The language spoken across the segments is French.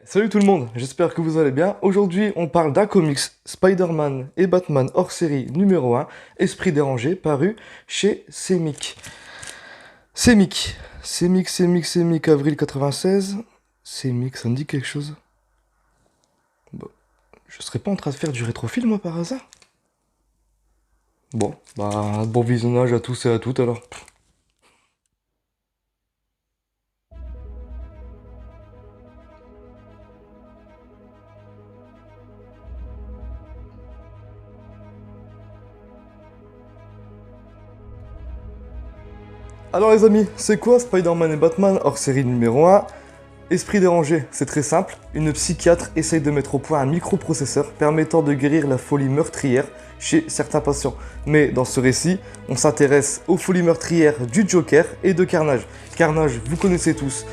Salut tout le monde, j'espère que vous allez bien. Aujourd'hui, on parle d'un comics Spider-Man et Batman hors série numéro 1, Esprit dérangé, paru chez Semic. Semic, avril 96. Semic, ça me dit quelque chose? Bon, je serais pas en train de faire du rétrofil, moi, par hasard? Bon, bah, bon visionnage à tous et à toutes alors. Alors les amis, c'est quoi Spider-Man et Batman hors série numéro 1? Esprit dérangé, c'est très simple. Une psychiatre essaye de mettre au point un microprocesseur permettant de guérir la folie meurtrière chez certains patients. Mais dans ce récit, on s'intéresse aux folies meurtrières du Joker et de Carnage. Carnage, vous connaissez tous.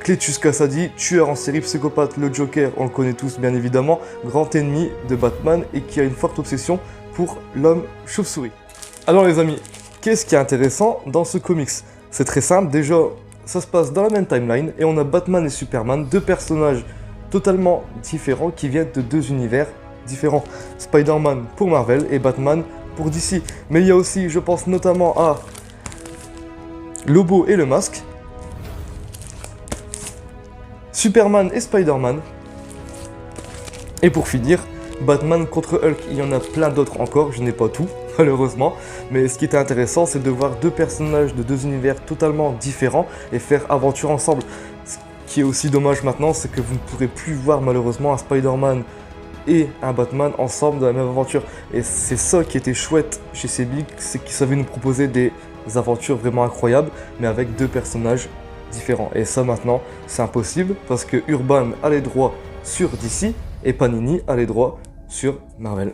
Cletus Kasady, tueur en série psychopathe, le Joker, on le connaît tous bien évidemment, grand ennemi de Batman et qui a une forte obsession pour l'homme chauve-souris. Alors les amis, qu'est-ce qui est intéressant dans ce comics? C'est très simple, déjà ça se passe dans la même timeline et on a Batman et Superman, deux personnages totalement différents qui viennent de deux univers différents. Spider-Man pour Marvel et Batman pour DC. Mais il y a aussi, je pense notamment à Lobo et le Masque, Superman et Spider-Man, et pour finir, Batman contre Hulk. Il y en a plein d'autres encore, je n'ai pas tout, malheureusement. Mais ce qui était intéressant, c'est de voir deux personnages de deux univers totalement différents et faire aventure ensemble. Ce qui est aussi dommage maintenant, c'est que vous ne pourrez plus voir malheureusement un Spider-Man et un Batman ensemble dans la même aventure. Et c'est ça qui était chouette chez Semic, c'est qu'ils savaient nous proposer des aventures vraiment incroyables, mais avec deux personnages différents. Et ça maintenant, c'est impossible parce que Urban a les droits sur DC et Panini a les droits sur Marvel.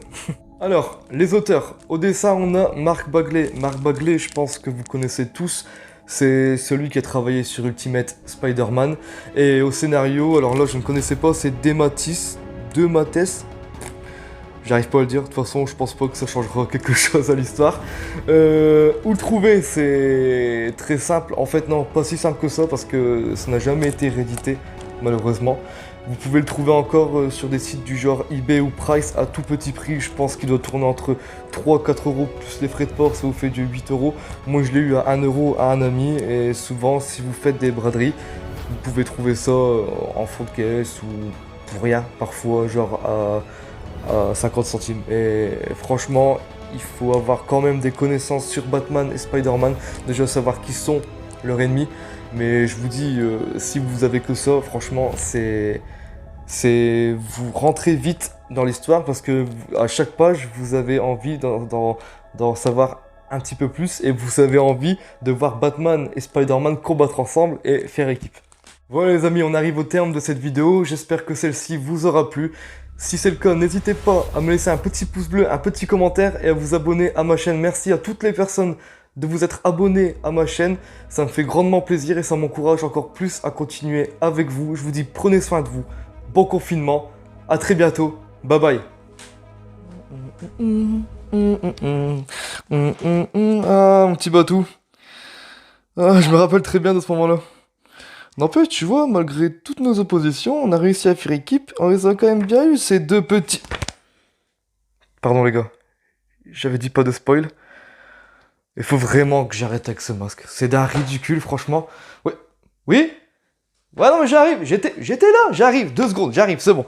Alors, les auteurs. Au dessin, on a Mark Bagley. Mark Bagley, je pense que vous connaissez tous. C'est celui qui a travaillé sur Ultimate Spider-Man. Et au scénario, alors là, je ne connaissais pas, c'est Demates. J'arrive pas à le dire, de toute façon, je pense pas que ça changera quelque chose à l'histoire. Où le trouver? C'est très simple. En fait, non, pas si simple que ça, parce que ça n'a jamais été réédité, malheureusement. Vous pouvez le trouver encore sur des sites du genre eBay ou Price à tout petit prix. Je pense qu'il doit tourner entre 3-4 euros plus les frais de port, ça vous fait du 8 euros. Moi, je l'ai eu à 1 euro à un ami. Et souvent, si vous faites des braderies, vous pouvez trouver ça en fond de caisse ou pour rien, parfois, genre à 50 centimes. Et franchement, il faut avoir quand même des connaissances sur Batman et Spider-Man. Déjà, savoir qui sont leurs ennemis. Mais je vous dis, si vous avez que ça, franchement, vous rentrez vite dans l'histoire parce que à chaque page, vous avez envie d'en savoir un petit peu plus et vous avez envie de voir Batman et Spider-Man combattre ensemble et faire équipe. Voilà les amis, on arrive au terme de cette vidéo. J'espère que celle-ci vous aura plu. Si c'est le cas, n'hésitez pas à me laisser un petit pouce bleu, un petit commentaire et à vous abonner à ma chaîne. Merci à toutes les personnes de vous être abonnés à ma chaîne. Ça me fait grandement plaisir et ça m'encourage encore plus à continuer avec vous. Je vous dis prenez soin de vous. Bon confinement. À très bientôt. Bye bye. Ah, mon petit Batou. Ah, je me rappelle très bien de ce moment-là. N'empêche, tu vois, malgré toutes nos oppositions, on a réussi à faire équipe. On les a quand même bien eu, ces deux petits... Pardon les gars. J'avais dit pas de spoil. Il faut vraiment que j'arrête avec ce masque. C'est d'un ridicule, franchement. Ouais. Oui? Ouais, non, mais j'arrive. J'étais là. J'arrive. 2 secondes. J'arrive. C'est bon.